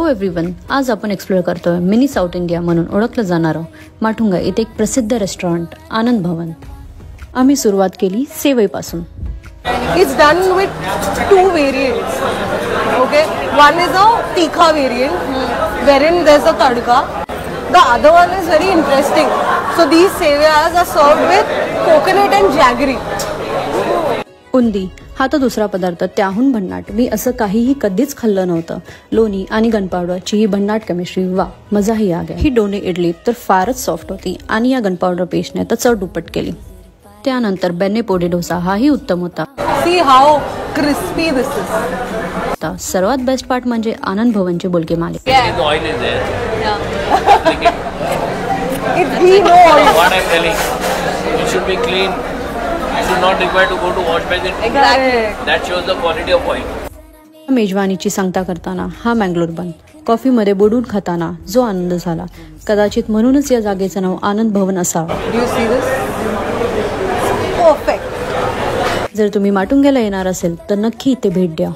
Everyone, आज आपण explore करतोय मिनी साऊथ इंडिया म्हणून ओळखलं जाणारं माटुंगा येथे एक प्रसिद्ध रेस्टॉरंट आनंद भवन. आम्ही सुरुवात केली सेवईपासून. It's done with 2 variants. Okay, one is a tikha variant, wherein there's a tadka. The other one is very interesting. So these seviyas are served with coconut and jaggery. उंदी हा तो दुसरा पदार्थ, त्याहून भन्नाट. मी असं काहीही कधीच खाल्लं नव्हतं. लोणी आणि गनपावडरची ही भन्नाट केमिस्ट्री, वा मजाही आ गया. ही डोने इडली तर फारच सॉफ्ट होती आणि या गनपावडर पेस्टने तर चव दुप्पट केली. त्यानंतर बेन्ने पोडी डोसा हाही उत्तम होता. See how crispy this is. सर्वात बेस्ट पार्ट म्हणजे आनंद भवनचे बोलके मालिक. It's ghee no oil. What I'm telling, it should be clean. You should not require to go to wash basin. Exactly. That shows the quality of oil. मेजवानीची सांगता करताना हा मँगलोर बन, कॉफीमध्ये बुडून खाताना जो आनंद झाला, कदाचित म्हणूनच या जागेचं नाव आनंद भवन असावं. Do you see this? Perfect. जर तुम्ही माटुंग्याला येणार असेल तर नक्की इथे भेट द्या.